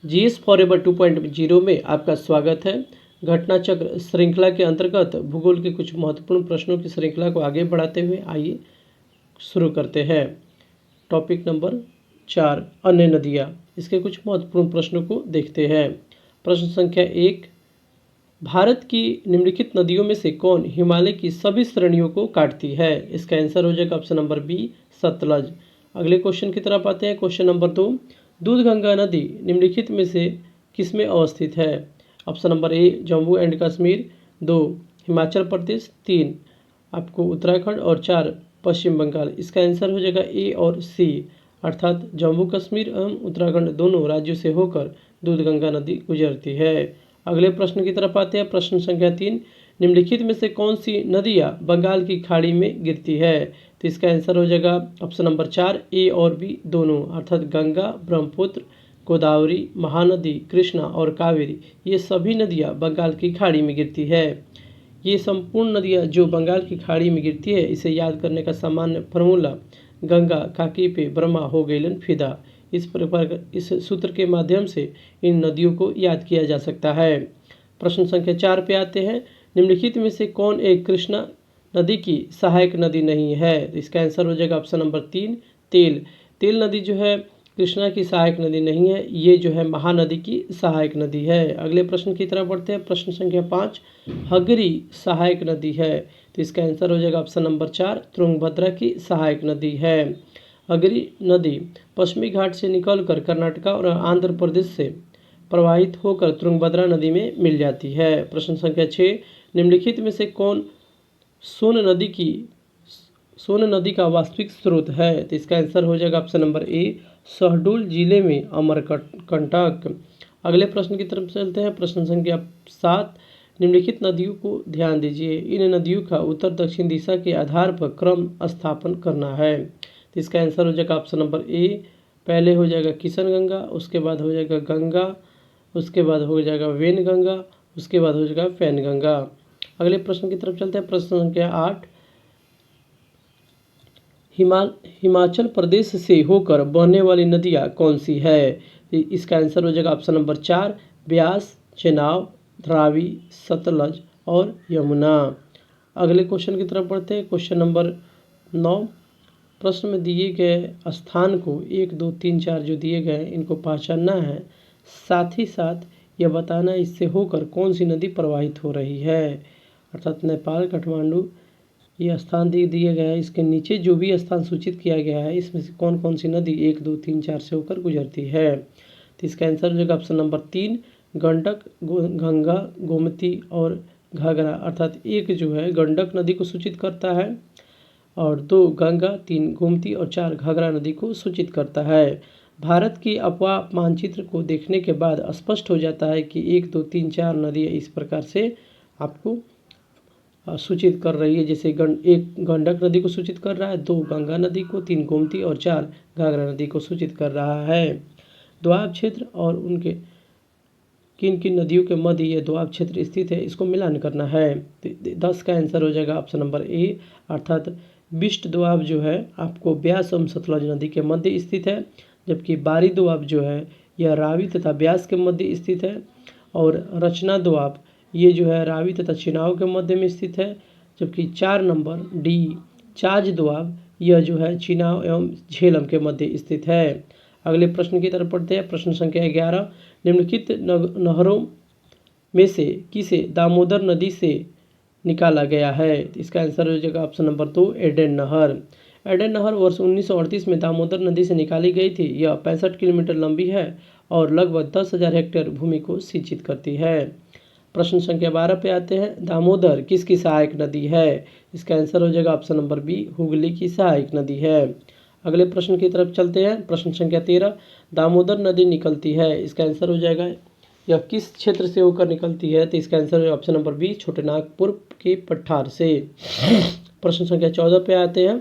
GS forever 2.0 में आपका स्वागत है। घटना चक्र श्रृंखला के अंतर्गत भूगोल के कुछ महत्वपूर्ण प्रश्नों की श्रृंखला को आगे बढ़ाते हुए आइए शुरू करते हैं। टॉपिक नंबर 4, अन्य नदियाँ। इसके कुछ महत्वपूर्ण प्रश्नों को देखते हैं। प्रश्न संख्या 1, भारत की निम्नलिखित नदियों में से कौन हिमालय की सभी श्रेणियों को काटती है? इसका आंसर हो जाएगा ऑप्शन नंबर बी, सतलज। अगले क्वेश्चन की तरफ आते हैं। क्वेश्चन नंबर 2, दूधगंगा नदी निम्नलिखित में से किसमें अवस्थित है? Option number A, Jammu and Kashmir, 2 Himachal Pradesh, 3 आपको उत्तराखंड और 4 पश्चिम बंगाल। इसका आंसर हो जाएगा ए और सी, अर्थात जम्मू कश्मीर एवं उत्तराखंड दोनों राज्यों से होकर दूधगंगा नदी गुजरती है। अगले प्रश्न की तरफ आते हैं। प्रश्न संख्या 3, निम्नलिखित में से कौन सी नदियाँ बंगाल की खाड़ी में गिरती है? तो इसका आंसर हो जाएगा ऑप्शन नंबर 4, ए और बी दोनों, अर्थात गंगा, ब्रह्मपुत्र, गोदावरी, महानदी, कृष्णा और कावेरी, ये सभी नदियाँ बंगाल की खाड़ी में गिरती है। ये संपूर्ण नदियाँ जो बंगाल की खाड़ी में गिरती है, इसे याद करने का सामान्य फार्मूला गंगा काकी पे ब्रह्मा हो गईलन फिदा। इस प्रकार इस सूत्र के माध्यम से इन नदियों को याद किया जा सकता है। प्रश्न संख्या 4 पे आते हैं। निम्नलिखित में से कौन एक कृष्णा नदी की सहायक नदी नहीं है? इसका आंसर हो जाएगा ऑप्शन नंबर 3, तेल। तेल नदी जो है कृष्णा की सहायक नदी नहीं है, ये जो है महानदी की सहायक नदी है। अगले प्रश्न की तरफ बढ़ते हैं। प्रश्न संख्या 5, हगरी सहायक नदी है। तो इसका आंसर हो जाएगा ऑप्शन नंबर 4, तुंगभद्रा की सहायक नदी है। हगरी नदी पश्चिमी घाट से निकलकर कर्नाटका और आंध्र प्रदेश से प्रवाहित होकर तुंगभद्रा नदी में मिल जाती है। प्रश्न संख्या 6, निम्नलिखित में से कौन सोन नदी का वास्तविक स्रोत है? तो इसका आंसर हो जाएगा ऑप्शन नंबर ए, शहडोल जिले में अमरकंटक। अगले प्रश्न की तरफ चलते हैं। प्रश्न संख्या 7, निम्नलिखित नदियों को ध्यान दीजिए। इन नदियों का उत्तर दक्षिण दिशा के आधार पर क्रम स्थापन करना है। तो इसका आंसर हो जाएगा ऑप्शन नंबर ए, पहले हो जाएगा किशन गंगा, उसके बाद हो जाएगा गंगा, उसके बाद हो जाएगा वेन गंगा, उसके बाद हो जाएगा फैन गंगा। अगले प्रश्न की तरफ चलते हैं। प्रश्न संख्या 8, हिमाचल प्रदेश से होकर बहने वाली नदियाँ कौन सी है? इसका आंसर हो जाएगा ऑप्शन नंबर 4, ब्यास, चेनाब, रावी, सतलज और यमुना। अगले क्वेश्चन की तरफ बढ़ते हैं। क्वेश्चन नंबर 9, प्रश्न में दिए गए स्थान को 1, 2, 3, 4 जो दिए गए इनको पहचानना है, साथ ही साथ यह बताना इससे होकर कौन सी नदी प्रवाहित हो रही है, अर्थात नेपाल, काठमांडू ये स्थान दिए गए हैं। इसके नीचे जो भी स्थान सूचित किया गया है इसमें से कौन कौन सी नदी 1, 2, 3, 4 से होकर गुजरती है? तो इसका आंसर हो जाएगा ऑप्शन नंबर 3, गंडक, गंगा, गोमती और घाघरा, अर्थात 1 जो है गंडक नदी को सूचित करता है और 2 गंगा, 3 गोमती और 4 घाघरा नदी को सूचित करता है। भारत की अपवाह मानचित्र को देखने के बाद स्पष्ट हो जाता है कि 1, 2, 3, 4 नदियाँ इस प्रकार से आपको सूचित कर रही है। जैसे 1 गंडक नदी को सूचित कर रहा है, 2 गंगा नदी को, 3 गोमती और 4 घाघरा नदी को सूचित कर रहा है। दोआब क्षेत्र और उनके किन किन नदियों के मध्य ये दोआब क्षेत्र स्थित है, इसको मिलान करना है। 10 का आंसर हो जाएगा ऑप्शन नंबर ए, अर्थात बिष्ट दोआब जो है आपको ब्यास एवं सतलज नदी के मध्य स्थित है, जबकि बारी दोआब जो है यह रावी तथा ब्यास के मध्य स्थित है, और रचना दोआब ये जो है रावी तथा चेनाब के मध्य में स्थित है, जबकि 4 नंबर डी चाज दोआब यह जो है चेनाब एवं झेलम के मध्य स्थित है। अगले प्रश्न की तरफ पढ़ते हैं। प्रश्न संख्या 11, निम्नलिखित नहरों में से किसे दामोदर नदी से निकाला गया है? इसका आंसर हो जाएगा ऑप्शन नंबर 2, एडेन नहर। एडेन नहर वर्ष 1938 में दामोदर नदी से निकाली गई थी। यह 65 किलोमीटर लंबी है और लगभग 10,000 हेक्टेयर भूमि को सिंचित करती है। प्रश्न संख्या 12 पे आते हैं। दामोदर किसकी सहायक नदी है? इसका आंसर हो जाएगा ऑप्शन नंबर बी, हुगली की सहायक नदी है। अगले प्रश्न की तरफ चलते हैं। प्रश्न संख्या 13, दामोदर नदी निकलती है, इसका आंसर हो जाएगा यह किस क्षेत्र से होकर निकलती है? तो इसका आंसर है ऑप्शन नंबर बी, छोटेनागपुर के पठार से। प्रश्न संख्या 14 पे आते हैं।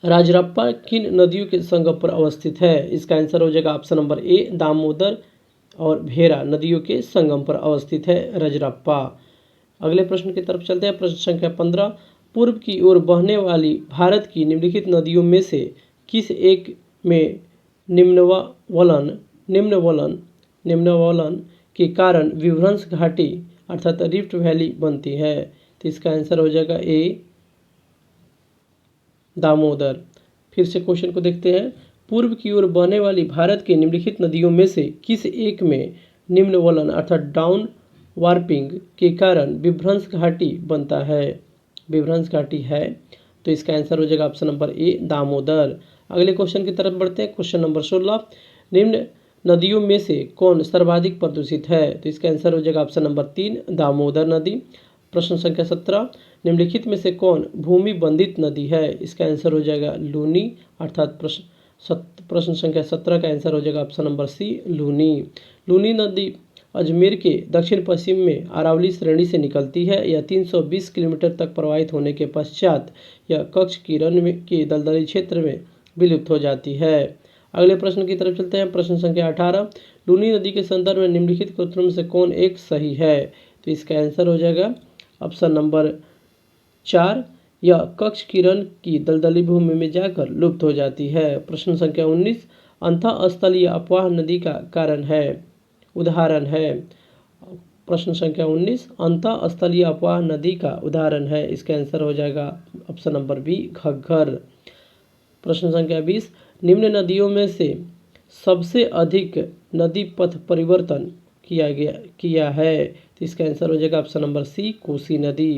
राजरप्पा किन नदियों के संगम पर अवस्थित है? इसका आंसर हो जाएगा ऑप्शन नंबर ए, दामोदर और भेरा नदियों के संगम पर अवस्थित है राजरप्पा। अगले प्रश्न की तरफ चलते हैं। प्रश्न संख्या 15, पूर्व की ओर बहने वाली भारत की निम्नलिखित नदियों में से किस एक में निम्न वलन निम्नवलन के कारण विभ्रंश घाटी अर्थात रिफ्ट वैली बनती है। तो इसका आंसर हो जाएगा ए दामोदर। फिर से क्वेश्चन को देखते हैं। पूर्व की ओर बहने वाली भारत की निम्नलिखित नदियों में से किस एक में निम्नवलन अर्थात डाउन वार्पिंग के कारण विभ्रंश घाटी बनता है? विभ्रंश घाटी है, तो इसका आंसर हो जाएगा ऑप्शन नंबर ए दामोदर। अगले क्वेश्चन की तरफ बढ़ते हैं। क्वेश्चन नंबर 16, निम्न नदियों में से कौन सर्वाधिक प्रदूषित है? तो इसका आंसर हो जाएगा ऑप्शन नंबर 3 दामोदर नदी। प्रश्न संख्या 17, निम्नलिखित में से कौन भूमि बंधित नदी है? इसका आंसर हो जाएगा लूनी अर्थात प्रश्न संख्या 17 का आंसर हो जाएगा option number C Luni. Luni नदी अजमेर के दक्षिण पश्चिम में अरावली श्रेणी से निकलती है। यह 320 किलोमीटर तक प्रवाहित होने के पश्चात यह कक्ष किरण में के दलदली क्षेत्र में विलुप्त हो जाती है। अगले प्रश्न की तरफ चलते हैं। प्रश्न संख्या 18, लूनी नदी के संदर्भ में निम्नलिखित कथनों में से कौन एक सही है? तो इसका आंसर हो जाएगा ऑप्शन नंबर 4, यह कक्ष किरण की दलदली भूमि में जाकर लुप्त हो जाती है। प्रश्न संख्या 19, अंतःस्थलीय अपवाह नदी का कारण है उदाहरण है। प्रश्न संख्या 19 अंतःस्थलीय अपवाह नदी का उदाहरण है। इसका आंसर हो जाएगा ऑप्शन नंबर बी घग्गर। प्रश्न संख्या 20, निम्न नदियों में से सबसे अधिक नदी पथ परिवर्तन किया है। तो इसका आंसर हो जाएगा ऑप्शन नंबर सी कोसी नदी।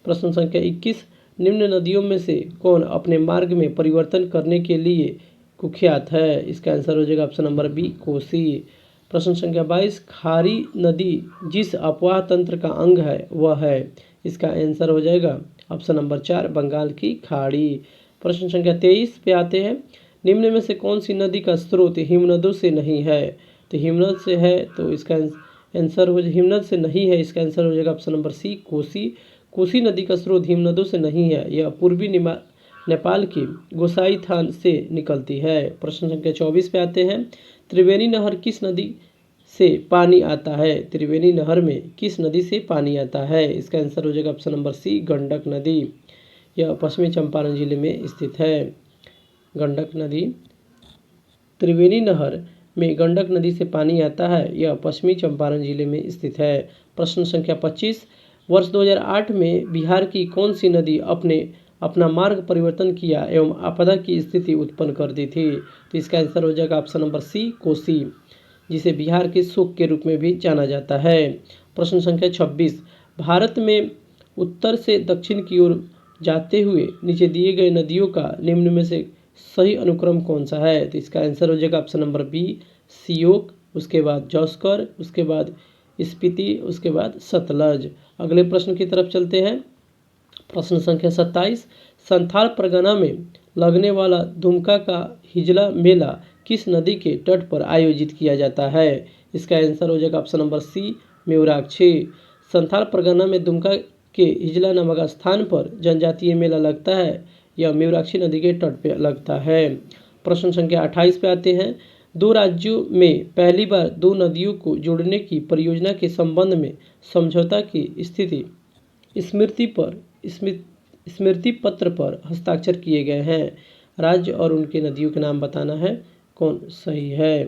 प्रश्न संख्या 21, निम्न नदियों में से कौन अपने मार्ग में परिवर्तन करने के लिए कुख्यात है? इसका आंसर हो जाएगा ऑप्शन नंबर बी कोसी। प्रश्न संख्या 22, खारी नदी जिस अपवाह तंत्र का अंग है वह है। इसका आंसर हो जाएगा ऑप्शन नंबर 4 बंगाल की खाड़ी। प्रश्न संख्या 23 पे आते हैं। निम्न में से कौन सी नदी का स्रोत हिमनदों से नहीं है? तो हिमनद से है, तो इसका आंसर हो हिमनद से नहीं है। इसका आंसर हो जाएगा option number C Kosi. Kosi नदी का स्रोत हिमनदों से नहीं है, यह पूर्वी नेपाल की गोसाईथान से निकलती है। प्रश्न संख्या 24 पे आते हैं। त्रिवेणी नहर किस नदी से पानी आता है? त्रिवेणी नहर में किस नदी से पानी आता है? इसका आंसर हो जाएगा ऑप्शन नंबर सी गंडक नदी। यह पश्चिमी चंपारण जिले में स्थित है। गंडक नदी त्रिवेणी नहर में गंडक नदी से पानी आता है। यह पश्चिमी चंपारण जिले में स्थित है। प्रश्न संख्या 25, वर्ष 2008 में बिहार की कौन सी नदी अपना मार्ग परिवर्तन किया एवं आपदा की स्थिति उत्पन्न कर दी थी? तो इसका आंसर हो जाएगा ऑप्शन नंबर सी कोसी, जिसे बिहार के शोक के रूप में भी जाना जाता है। प्रश्न संख्या 26, भारत में उत्तर से दक्षिण की ओर जाते हुए नीचे दिए गए नदियों का निम्न में से सही अनुक्रम कौन सा है? तो इसका आंसर हो जाएगा ऑप्शन नंबर बी सियोक, उसके बाद जौस्कर, उसके बाद स्पीति, उसके बाद सतलज। अगले प्रश्न की तरफ चलते हैं। प्रश्न संख्या 27, संथाल परगना में लगने वाला दुमका का हिजला मेला किस नदी के तट पर आयोजित किया जाता है? इसका आंसर हो जाएगा option number C Mayurakshi. Santhal Pargana में दुमका के हिजला नामक स्थान पर जनजातीय मेला लगता है। यह मेवराक्षी नदी के तट पर लगता है। प्रश्न संख्या 28 पे आते हैं। दो राज्यों में पहली बार दो नदियों को जोड़ने की परियोजना के संबंध में समझौता की स्मृति पत्र पर हस्ताक्षर किए गए हैं। राज्य और उनके नदियों के नाम बताना है, कौन सही है?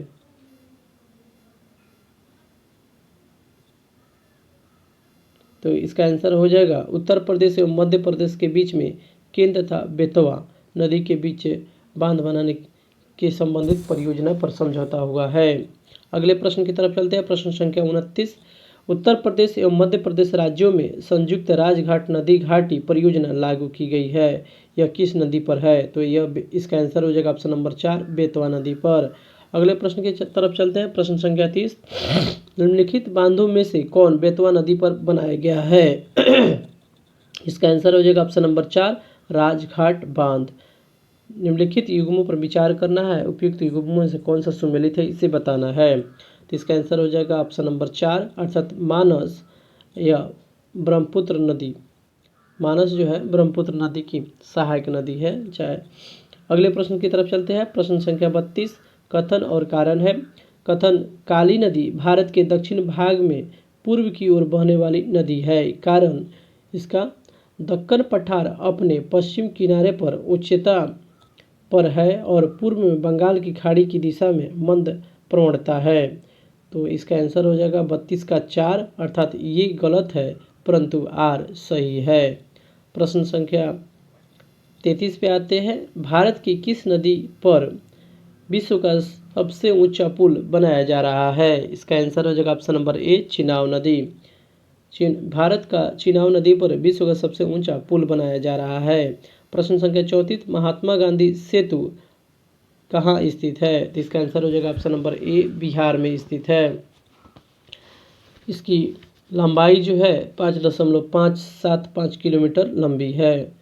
तो इसका आंसर हो जाएगा उत्तर प्रदेश एवं मध्य प्रदेश के बीच में केंद्र तथा बेतवा नदी के बीच बांध बनाने के संबंधित परियोजना पर समझौता हुआ है। अगले प्रश्न की तरफ चलते हैं। प्रश्न संख्या 29, उत्तर प्रदेश एवं मध्य प्रदेश राज्यों में संयुक्त राजघाट नदी घाटी परियोजना लागू की गई है। यह किस नदी पर है? तो यह इसका आंसर हो जाएगा ऑप्शन नंबर 4 बेतवा नदी पर। अगले प्रश्न की तरफ चलते हैं। प्रश्न संख्या 30, निम्नलिखित बांधों में से कौन बेतवा नदी पर बनाया गया है? इसका आंसर हो जाएगा ऑप्शन नंबर 4 राजघाट बांध। निम्नलिखित युग्मों पर विचार करना है, उपयुक्त युग्मों में से कौन सा सुमेलित है इसे बताना है। तो इसका आंसर हो जाएगा ऑप्शन नंबर 4 अर्थात मानस या ब्रह्मपुत्र नदी। मानस जो है ब्रह्मपुत्र नदी की सहायक नदी है। चाहे अगले प्रश्न की तरफ चलते हैं। प्रश्न संख्या 32, कथन और कारण है। कथन, काली नदी भारत के दक्षिण भाग में पूर्व की ओर बहने वाली नदी है। कारण, इसका दक्कन पठार अपने पश्चिम किनारे पर उच्चता पर है और पूर्व में बंगाल की खाड़ी की दिशा में मंद प्रवणता है। तो इसका आंसर हो जाएगा 32 का 4, अर्थात ये गलत है परंतु आर सही है। प्रश्न संख्या 33 पे आते हैं। भारत की किस नदी पर विश्व का सबसे ऊंचा पुल बनाया जा रहा है? इसका आंसर हो जाएगा ऑप्शन नंबर ए, चिनाब नदी। भारत का चिनाब नदी पर विश्व का सबसे ऊंचा पुल बनाया जा रहा है। प्रश्न संख्या 34, महात्मा गांधी सेतु कहाँ स्थित है? तो इसका आंसर हो जाएगा ऑप्शन नंबर ए, बिहार में स्थित है। इसकी लंबाई जो है 5.575 किलोमीटर लंबी है।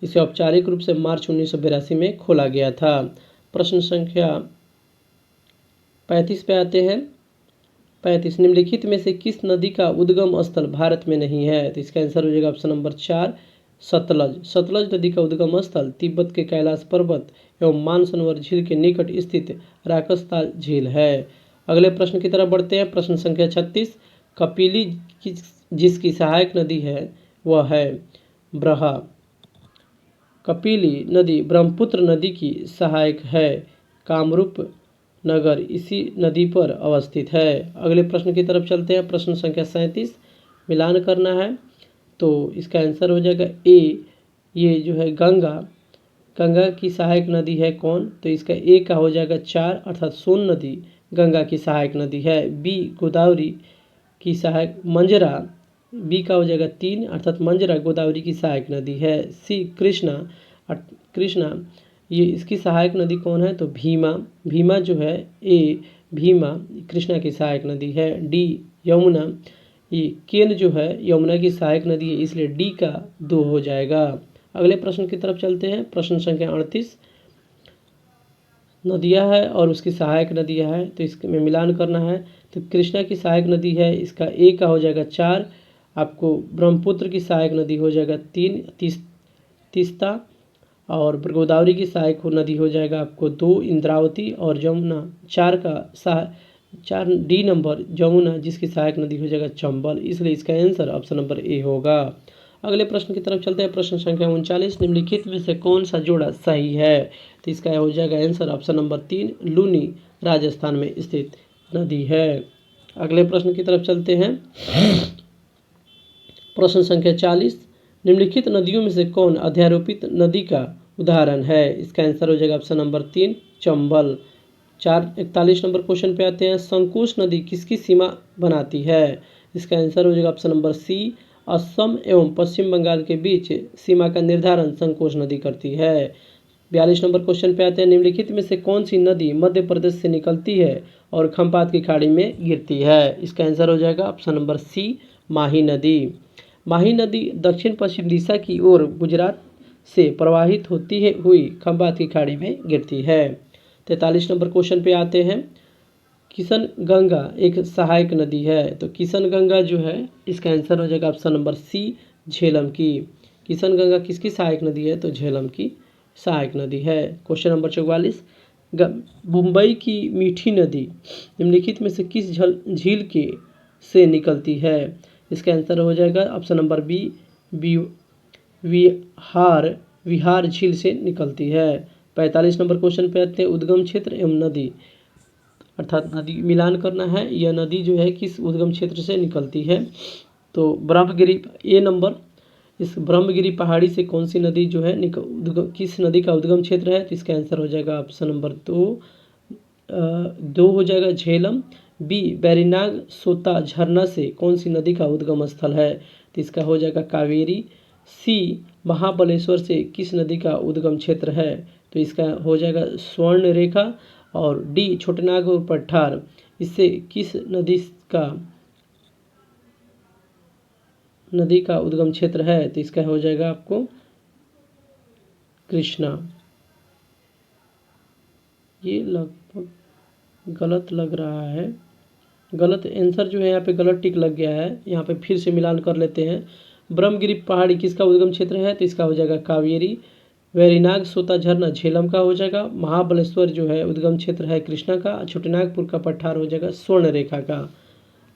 इसे औपचारिक रूप से मार्च 1982 में खोला गया था। प्रश्न संख्या 35 पे आते हैं। 35, निम्नलिखित में से किस नदी का उद्गम स्थल भारत में नहीं है? तो इसका आंसर हो जाएगा ऑप्शन नंबर 4, सतलज। सतलज नदी का उद्गम स्थल तिब्बत के कैलाश पर्वत एवं मानसरोवर झील के निकट स्थित राकसताल झील है। अगले प्रश्न की तरफ बढ़ते हैं। प्रश्न संख्या 36, कपिली जिसकी सहायक नदी है वह है ब्रहा। कपिली नदी ब्रह्मपुत्र नदी की सहायक है। कामरूप नगर इसी नदी पर अवस्थित है। अगले प्रश्न की तरफ चलते हैं। प्रश्न संख्या 37, मिलान करना है तो इसका आंसर हो जाएगा ए, ये जो है गंगा। गंगा की सहायक नदी है कौन? तो इसका ए का हो जाएगा 4, अर्थात सोन नदी गंगा की सहायक नदी है। बी, गोदावरी की सहायक मंजरा, बी का हो जाएगा 3, अर्थात मंजरा गोदावरी की सहायक नदी है। सी, कृष्णा ये इसकी सहायक नदी कौन है? तो भीमा। भीमा जो है ए, भीमा कृष्णा की सहायक नदी है। डी, यमुना, ये केन जो है यमुना की सहायक नदी है, इसलिए डी का 2 हो जाएगा। अगले प्रश्न की तरफ चलते हैं। प्रश्न संख्या 38, नदियाँ है और उसकी सहायक नदियाँ है तो इसमें मिलान करना है। तो कृष्णा की सहायक नदी है, इसका ए का हो जाएगा 4। आपको ब्रह्मपुत्र की सहायक नदी हो जाएगा 3, तीस्ता। और गोदावरी की सहायक नदी हो जाएगा आपको 2, इंद्रावती। और जमुना 4 डी नंबर जमुना जिसकी सहायक नदी हो जाएगा चंबल, इसलिए इसका आंसर ऑप्शन नंबर ए होगा। अगले प्रश्न की तरफ चलते हैं। प्रश्न संख्या 39, निम्नलिखित में से कौन सा जोड़ा सही है? तो इसका हो जाएगा answer option number 3, Luni Rajasthan में स्थित नदी है। अगले प्रश्न की तरफ चलते हैं। प्रश्न संख्या 40, निम्नलिखित नदियों में से कौन अध्यारोपित नदी का उदाहरण है? इसका आंसर हो जाएगा option number 3, Chambal. 41 number question पे आते हैं। संकोश नदी किसकी सीमा बनाती है? इसका आंसर हो जाएगा ऑप्शन नंबर सी, असम एवं पश्चिम बंगाल के बीच सीमा का निर्धारण संकोश नदी करती है। 42 नंबर क्वेश्चन पे आते हैं। निम्नलिखित में से कौन सी नदी मध्य प्रदेश से निकलती है और खंपात की खाड़ी में गिरती है? इसका आंसर हो जाएगा ऑप्शन नंबर सी, माही नदी। माही नदी दक्षिण पश्चिम दिशा की ओर गुजरात से प्रवाहित होती है हुई खंपात की खाड़ी में गिरती है। 43 नंबर क्वेश्चन पे आते हैं। किशन गंगा एक सहायक नदी है तो किशन गंगा जो है इसका आंसर हो जाएगा ऑप्शन नंबर सी, झेलम की। किशन गंगा किसकी सहायक नदी है? तो झेलम की सहायक नदी है। क्वेश्चन नंबर 44, मुंबई की मीठी नदी निम्नलिखित में से किस झील के से निकलती है? इसका आंसर हो जाएगा ऑप्शन नंबर बी, विहार झील से निकलती है। 45 नंबर क्वेश्चन पे आते हैं। उद्गम क्षेत्र एवं नदी, अर्थात नदी मिलान करना है। यह नदी जो है किस उद्गम क्षेत्र से निकलती है? तो ब्रह्मगिरी ए नंबर, इस ब्रह्मगिरी पहाड़ी से कौन सी नदी जो है किस नदी का उद्गम क्षेत्र है? तो इसका आंसर हो जाएगा ऑप्शन नंबर 2 हो जाएगा झेलम। बी, बैरीनाग सोता झरना से कौन सी नदी का उद्गम स्थल है? तो इसका हो जाएगा कावेरी। सी, महाबलेश्वर से किस नदी का उद्गम क्षेत्र है? तो इसका हो जाएगा स्वर्ण रेखा। और डी, छोटनाग और पठार, इससे किस नदी का उद्गम क्षेत्र है? तो इसका हो जाएगा आपको कृष्णा। ये लगभग गलत लग रहा है, गलत आंसर जो है यहाँ पे गलत टिक लग गया है। यहाँ पे फिर से मिलान कर लेते हैं। ब्रह्मगिरी पहाड़ी किसका उद्गम क्षेत्र है? तो इसका हो जाएगा कावेरी। वैरीनाग सोता झरना झेलम का हो जाएगा। महाबलेश्वर जो है उद्गम क्षेत्र है कृष्णा का। छोटनागपुर का पठार हो जाएगा स्वर्ण रेखा का।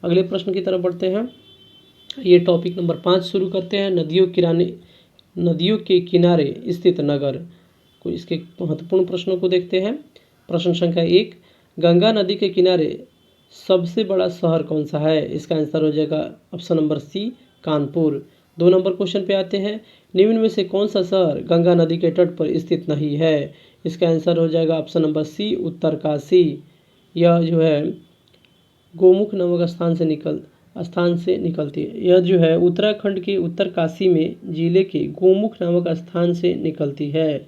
अगले प्रश्न की तरफ बढ़ते हैं। ये टॉपिक नंबर 5 शुरू करते हैं। नदियों के किनारे स्थित नगर को, इसके महत्वपूर्ण प्रश्नों को देखते हैं। प्रश्न संख्या 1, गंगा नदी के किनारे सबसे बड़ा शहर कौन सा है? इसका आंसर हो जाएगा option number C, Kanpur. 2 number question पे आते हैं। निम्न में से कौन सा शहर गंगा नदी के तट पर स्थित नहीं है? इसका आंसर हो जाएगा ऑप्शन नंबर सी, उत्तरकाशी। यह जो है गोमुख नामक स्थान से निकलती है। यह जो है उत्तराखंड के उत्तरकाशी में जिले के गोमुख नामक स्थान से निकलती है।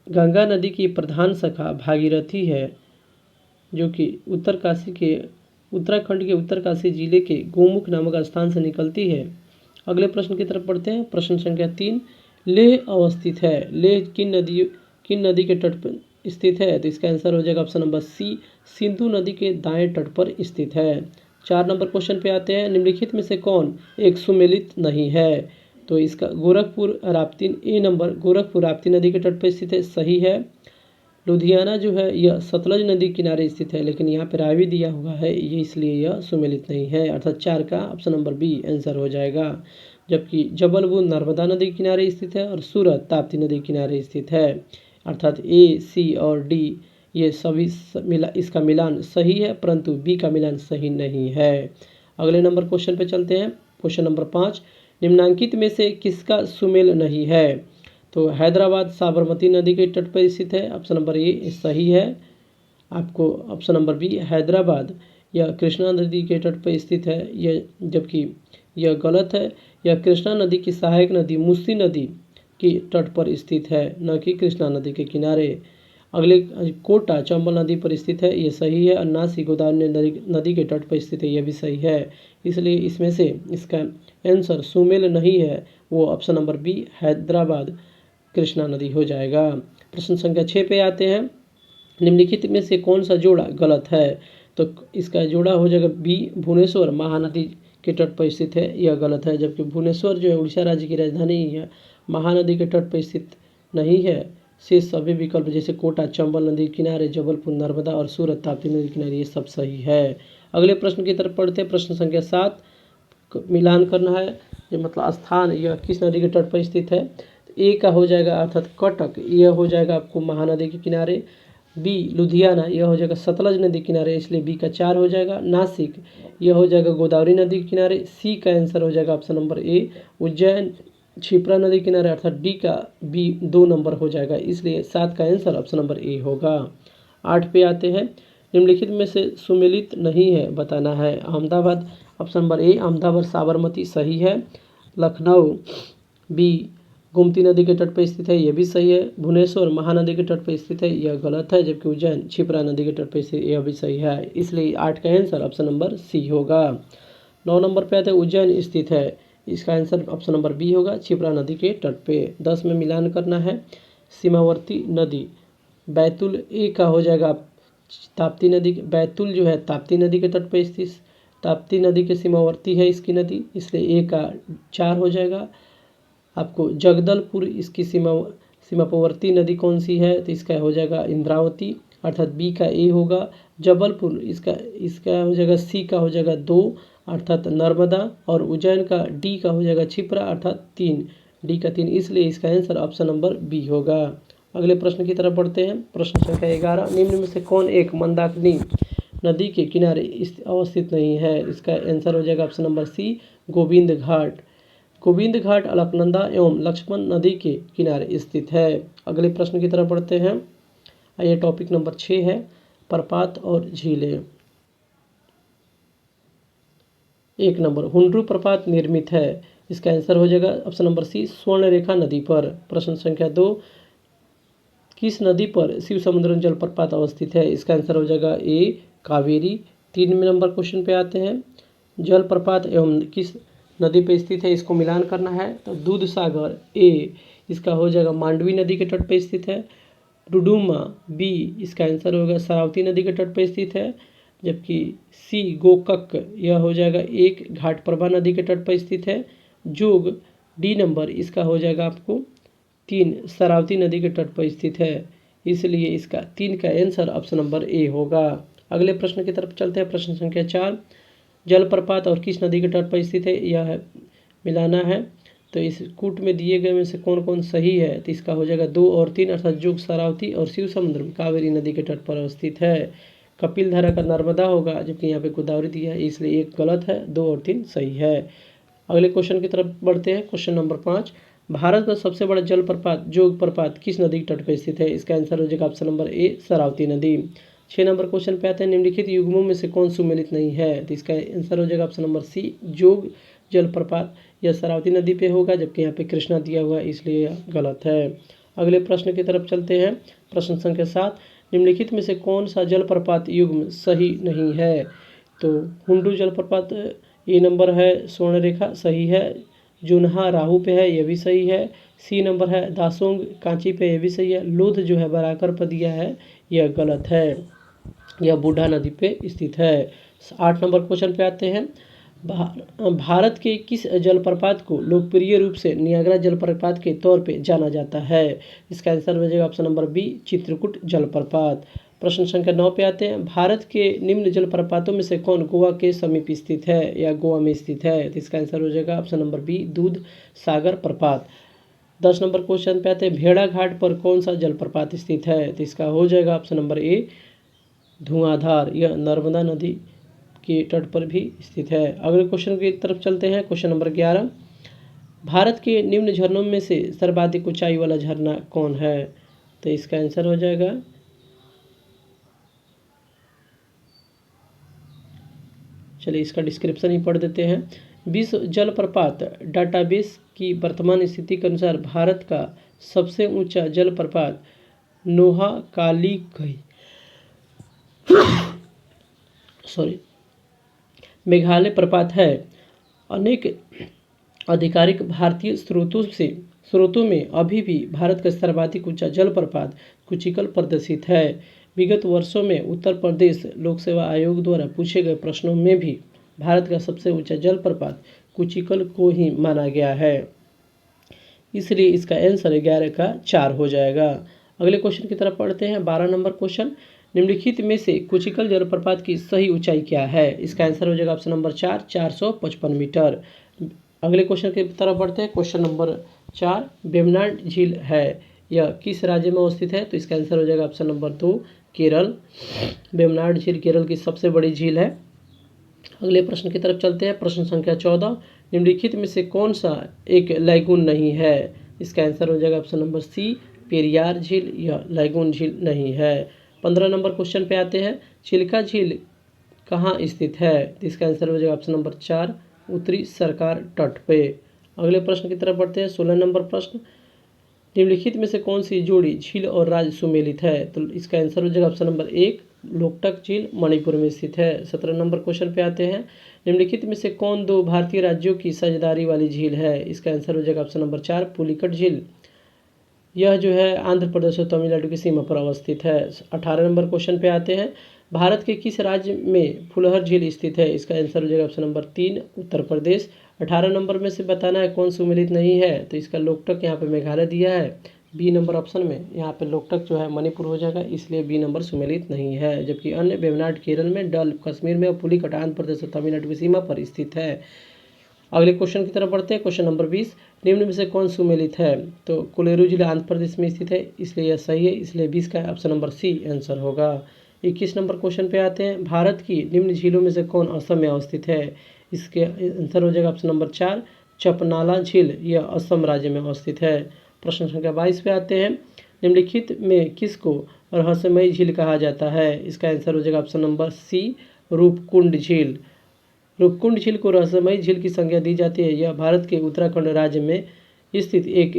गंगा नदी की प्रधान शाखा भागीरथी है, जो कि उत्तराखंड के उत्तरकाशी जिले के गोमुख नामक स्थान से निकलती है। अगले प्रश्न की तरफ पढ़ते हैं। प्रश्न संख्या 3, लेह अवस्थित है। लेह किन नदी के तट पर स्थित है? तो इसका आंसर हो जाएगा ऑप्शन नंबर सी, सिंधु नदी के दाएं तट पर स्थित है। 4 नंबर क्वेश्चन पे आते हैं। निम्नलिखित में से कौन एक सुमेलित नहीं है? तो इसका गोरखपुर राप्ती नदी के तट पर स्थित है, सही है। लुधियाना जो है यह सतलज नदी किनारे स्थित है, लेकिन यहाँ पे रावी दिया हुआ है, ये इसलिए यह सुमेलित नहीं है, अर्थात 4 का ऑप्शन नंबर बी आंसर हो जाएगा। जबकि जबलपुर नर्मदा नदी किनारे स्थित है और सूरत ताप्ती नदी किनारे स्थित है, अर्थात ए, सी और डी ये सभी इसका मिलान सही है, परंतु बी का मिलान सही नहीं है। अगले नंबर क्वेश्चन पे चलते हैं। क्वेश्चन नंबर 5, निम्नांकित में से किसका सुमेल नहीं है? तो हैदराबाद साबरमती नदी के तट पर स्थित है, ऑप्शन नंबर ए सही है। आपको ऑप्शन नंबर बी हैदराबाद या कृष्णा नदी के तट पर स्थित है, यह जबकि यह गलत है। यह कृष्णा नदी की सहायक नदी मूसी नदी की तट पर स्थित है, न कि कृष्णा नदी के किनारे। अगले कोटा चंबल नदी पर स्थित है, यह सही है। और नासिक गोदावरी नदी के तट पर स्थित है, यह भी सही है। इसलिए इसमें से इसका आंसर सुमेल नहीं है, वो option number B Hyderabad Krishna नदी हो जाएगा। प्रश्न संख्या 6 पे आते हैं। निम्नलिखित में से कौन सा जोड़ा गलत है? तो इसका जोड़ा हो जाएगा बी, भुवनेश्वर महानदी के तट पर स्थित है, यह गलत है। जबकि भुवनेश्वर जो है उड़ीसा राज्य की राजधानी है, महानदी के तट पर स्थित नहीं है। शेष सभी विकल्प जैसे कोटा चंबल नदी किनारे, जबलपुर नर्मदा और सूरत ताप्ती नदी किनारे, ये सब सही है। अगले प्रश्न की तरफ पढ़ते हैं। प्रश्न संख्या 7, मिलान करना है, ये मतलब स्थान यह किस नदी के तट पर स्थित है? ए का हो जाएगा अर्थात कटक, यह हो जाएगा आपको महानदी के किनारे। बी लुधियाना, यह हो जाएगा सतलज नदी किनारे, इसलिए बी का 4 हो जाएगा। नासिक, यह हो जाएगा गोदावरी नदी के किनारे। सी का आंसर हो जाएगा ऑप्शन नंबर ए उज्जैन क्षिप्रा नदी किनारे, अर्थात डी का बी 2 नंबर हो जाएगा, इसलिए 7 का आंसर ऑप्शन नंबर ए होगा। 8 पे आते हैं। निम्नलिखित में से सुमेलित नहीं है बताना है। अहमदाबाद, ऑप्शन नंबर ए अहमदाबाद साबरमती सही है। लखनऊ बी गोमती नदी के तट पर स्थित है, यह भी सही है। भुवनेश्वर महानदी के तट पर स्थित है, यह गलत है। जबकि उज्जैन क्षिप्रा नदी के तट पर स्थित, यह भी सही है। इसलिए 8 का आंसर ऑप्शन नंबर सी होगा। 9 नंबर पे आते हैं। उज्जैन स्थित है, इसका आंसर ऑप्शन नंबर बी होगा, क्षिप्रा नदी के तट पे। 10 में मिलान करना है। सीमावर्ती नदी बैतूल, ए का हो जाएगा ताप्ती नदी। बैतूल जो है ताप्ती नदी के तट पर स्थित, ताप्ती नदी के सीमावर्ती है इसकी नदी, इसलिए ए का 4 हो जाएगा। आपको जगदलपुर इसकी सीमावर्ती नदी कौन सी है? तो इसका हो जाएगा इंद्रावती, अर्थात बी का ए होगा। जबलपुर इसका हो जाएगा, सी का हो जाएगा 2 अर्थात नर्मदा। और उज्जैन का डी का हो जाएगा क्षिप्रा, अर्थात 3, डी का 3, इसलिए इसका आंसर ऑप्शन नंबर बी होगा। अगले प्रश्न की तरफ बढ़ते हैं। प्रश्न संख्या 11, निम्न में से कौन एक मंदाकिनी नदी के किनारे अवस्थित नहीं है? इसका आंसर हो जाएगा ऑप्शन नंबर सी गोविंद घाट। गोविंद घाट अलकनंदा एवं लक्ष्मण नदी के किनारे स्थित है। अगले प्रश्न की तरफ बढ़ते हैं। ये टॉपिक नंबर 6 है, प्रपात और झीलें। 1 नंबर, हुंड्रू प्रपात निर्मित है, इसका आंसर हो जाएगा ऑप्शन नंबर सी स्वर्णरेखा नदी पर। प्रश्न संख्या 2, किस नदी पर शिव समुद्रम जलप्रपात अवस्थित है? इसका आंसर हो जाएगा ए कावेरी। 3 नंबर क्वेश्चन पे आते हैं। जलप्रपात एवं किस नदी पे स्थित है, इसको मिलान करना है। तो दूध सागर, ए इसका हो जाएगा मांडवी नदी के तट पे स्थित है। डुडुमा, बी इसका आंसर होगा शरावती नदी के तट पे स्थित है। जबकि सी गोकक, यह हो जाएगा एक घाटप्रभा नदी के तट पर स्थित है। जोग, डी नंबर इसका हो जाएगा आपको 3 शरावती नदी के तट पर स्थित है, इसलिए इसका 3 का आंसर ऑप्शन नंबर ए होगा। अगले प्रश्न की तरफ चलते हैं। प्रश्न संख्या 4, जलप्रपात और किस नदी के तट पर स्थित है, यह मिलाना है। तो इस कूट में दिए गए में से कौन कौन सही है? तो इसका हो जाएगा 2 और 3 अर्थात जोग शरावती और शिव समुद्रम कावेरी नदी के तट पर अवस्थित है। कपिल धारा का नर्मदा होगा, जबकि यहाँ पे गोदावरी दिया है, इसलिए एक गलत है, 2 और 3 सही है। अगले क्वेश्चन की तरफ बढ़ते हैं। क्वेश्चन नंबर 5, भारत का सबसे बड़ा जलप्रपात जोग प्रपात किस नदी के तट पर स्थित है? इसका आंसर हो जाएगा ऑप्शन नंबर ए, शरावती नदी। 6 नंबर क्वेश्चन पे आते हैं, निम्नलिखित युग्मों में से कौन सुमेलित नहीं है? तो इसका आंसर हो जाएगा ऑप्शन नंबर सी, जोग जलप्रपात। यह शरावती नदी पे होगा, जबकि यहाँ पे कृष्णा दिया हुआ है, इसलिए यह गलत है। अगले प्रश्न की तरफ चलते हैं। प्रश्न संख्या 7, निम्नलिखित में से कौन सा जलप्रपात युग्म सही नहीं है? तो हुंडू जलप्रपात ए नंबर है, स्वर्णरेखा सही है। जुन्हा राहु पे है, यह भी सही है। सी नंबर है दासोंग कांची पे, यह भी सही है। लुध जो है बराकर पर दिया है, यह गलत है, यह बूढ़ा नदी पे स्थित है। 8 नंबर क्वेश्चन पे आते हैं। भारत के किस जलप्रपात को लोकप्रिय रूप से नियाग्रा जलप्रपात के तौर पे जाना जाता है? इसका आंसर हो जाएगा ऑप्शन नंबर बी, चित्रकूट जलप्रपात। प्रश्न संख्या 9 पे आते हैं। भारत के निम्न जलप्रपातों में से कौन गोवा के समीप स्थित है या गोवा में स्थित है? तो इसका आंसर हो जाएगा ऑप्शन नंबर बी, दूध सागर प्रपात। 10 नंबर क्वेश्चन पे आते हैं। भेड़ा घाट पर कौन सा जलप्रपात स्थित है? तो इसका हो जाएगा ऑप्शन नंबर ए, धुआंधार। यह नर्मदा नदी के तट पर भी स्थित है। अगले क्वेश्चन की तरफ चलते हैं। क्वेश्चन नंबर 11, भारत के निम्न झरनों में से सर्वाधिक ऊंचाई वाला झरना कौन है? तो इसका आंसर हो जाएगा, चलिए इसका डिस्क्रिप्शन ही पढ़ देते हैं। विश्व जलप्रपात डाटाबेस की वर्तमान स्थिति के अनुसार भारत का सबसे ऊंचा जलप्रपात नोहाकालीगई मेघालय प्रपात है। अनेक आधिकारिक भारतीय स्रोतों में अभी भी भारत का सर्वाधिक ऊंचा जलप्रपात कुचिकल प्रदर्शित है। विगत वर्षों में उत्तर प्रदेश लोक सेवा आयोग द्वारा पूछे गए प्रश्नों में भी भारत का सबसे ऊंचा जलप्रपात कुचिकल को ही माना गया है, इसलिए इसका आंसर 11 का 4 हो जाएगा। अगले क्वेश्चन की तरफ पढ़ते हैं। 12 नंबर क्वेश्चन, निम्नलिखित में से कुचिकल जलप्रपात की सही ऊंचाई क्या है? इसका आंसर हो जाएगा ऑप्शन नंबर 4, 455 मीटर। अगले क्वेश्चन की तरफ बढ़ते हैं। क्वेश्चन नंबर 4, वेम्बनाड झील है, यह किस राज्य में अवस्थित है? तो इसका आंसर हो जाएगा ऑप्शन नंबर 2, केरल। वेम्बनाड झील केरल की सबसे बड़ी झील है। अगले प्रश्न की तरफ चलते हैं। प्रश्न संख्या 14, निम्नलिखित में से कौन सा एक लैगून नहीं है? इसका आंसर हो जाएगा ऑप्शन नंबर सी, पेरियार झील। यह लैगून झील नहीं है। 15 नंबर क्वेश्चन पे आते हैं। चिल्का झील कहाँ स्थित है? तो इसका आंसर हो जाएगा ऑप्शन नंबर 4, उत्तरी सरकार तट पे। अगले प्रश्न की तरफ बढ़ते हैं। 16 नंबर प्रश्न, निम्नलिखित में से कौन सी जोड़ी झील और राज्य सुमेलित है? तो इसका आंसर हो जाएगा ऑप्शन नंबर 1, लोकटक झील मणिपुर में स्थित है। 17 नंबर क्वेश्चन पे आते हैं। निम्नलिखित में से कौन 2 भारतीय राज्यों की साझेदारी वाली झील है? इसका आंसर हो जाएगा ऑप्शन नंबर 4, पुलिकट झील। यह जो है आंध्र प्रदेश और तमिलनाडु की सीमा पर अवस्थित है। 18 नंबर क्वेश्चन पे आते हैं। भारत के किस राज्य में फुलहर झील स्थित है? इसका आंसर हो जाएगा option number 3, Uttar Pradesh. 18 number में से बताना है कौन सुमेलित नहीं है? तो इसका लोकटक यहाँ पे मेघालय दिया है, बी नंबर ऑप्शन में। यहाँ पे लोकटक जो है मणिपुर हो जाएगा, इसलिए बी नंबर सुमेलित नहीं है। जबकि अन्य वेम्बनाड केरल में, डल कश्मीर में और पुलिकट आंध्र प्रदेश और तमिलनाडु की सीमा पर स्थित है। अगले क्वेश्चन की तरफ बढ़ते हैं। क्वेश्चन नंबर 20, निम्न में से कौन सुमेलित है? तो कोलेरू जिला आंध्र प्रदेश में स्थित है, इसलिए यह सही है, इसलिए 20 का ऑप्शन नंबर सी आंसर होगा। 21 नंबर क्वेश्चन पे आते हैं। भारत की निम्न झीलों में से कौन असम में अवस्थित है? इसके आंसर हो जाएगा ऑप्शन नंबर 4, चपनाला झील। यह असम राज्य में अवस्थित है। प्रश्न संख्या 22 पे आते हैं। निम्नलिखित में किसको रहस्यमयी झील कहा जाता है? इसका आंसर हो जाएगा ऑप्शन नंबर सी, रूपकुंड झील। रूपकुंड झील को रहस्यमयी झील की संज्ञा दी जाती है। यह भारत के उत्तराखंड राज्य में स्थित एक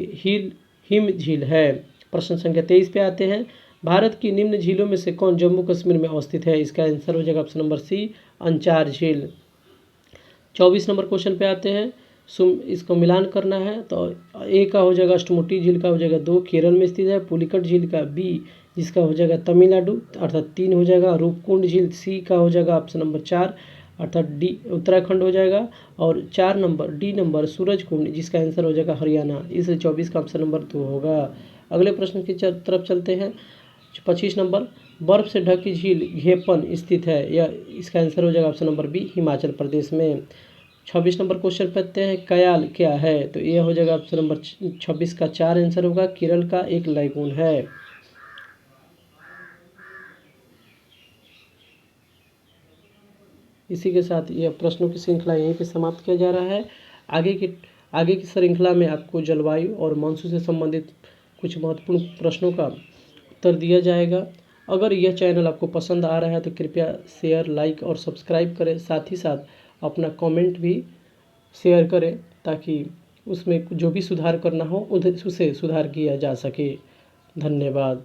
हिम झील है। प्रश्न संख्या 23 पे आते हैं। भारत की निम्न झीलों में से कौन जम्मू कश्मीर में अवस्थित है? इसका आंसर हो जाएगा ऑप्शन नंबर सी, अंचार झील। 24 नंबर क्वेश्चन पे आते हैं। इसको मिलान करना है तो ए का हो जाएगा अष्टमुटी झील का हो जाएगा 2, केरल में स्थित है। पुलिकट झील का बी, जिसका हो जाएगा तमिलनाडु, अर्थात 3 हो जाएगा। रूपकुंड झील सी का हो जाएगा ऑप्शन नंबर 4, अर्थात डी उत्तराखंड हो जाएगा। और 4 नंबर डी नंबर सूरजकुंड, जिसका आंसर हो जाएगा हरियाणा, इसलिए 24 का ऑप्शन नंबर 2 होगा। अगले प्रश्न की तरफ चलते हैं। 25 नंबर, बर्फ से ढकी झील घेपन स्थित है, या इसका आंसर हो जाएगा option number B, Himachal Pradesh में। 26 नंबर क्वेश्चन कहते हैं कयाल क्या है? तो यह हो जाएगा ऑप्शन नंबर 26 का 4 आंसर होगा, केरल का एक लैगून है। इसी के साथ यह प्रश्नों की श्रृंखला यहीं पे समाप्त किया जा रहा है। आगे की श्रृंखला में आपको जलवायु और मानसून से संबंधित कुछ महत्वपूर्ण प्रश्नों का उत्तर दिया जाएगा। अगर यह चैनल आपको पसंद आ रहा है तो कृपया शेयर, लाइक और सब्सक्राइब करें। साथ ही साथ अपना कमेंट भी शेयर करें ताकि उसमें जो भी सुधार करना हो उसे सुधार किया जा सके। धन्यवाद।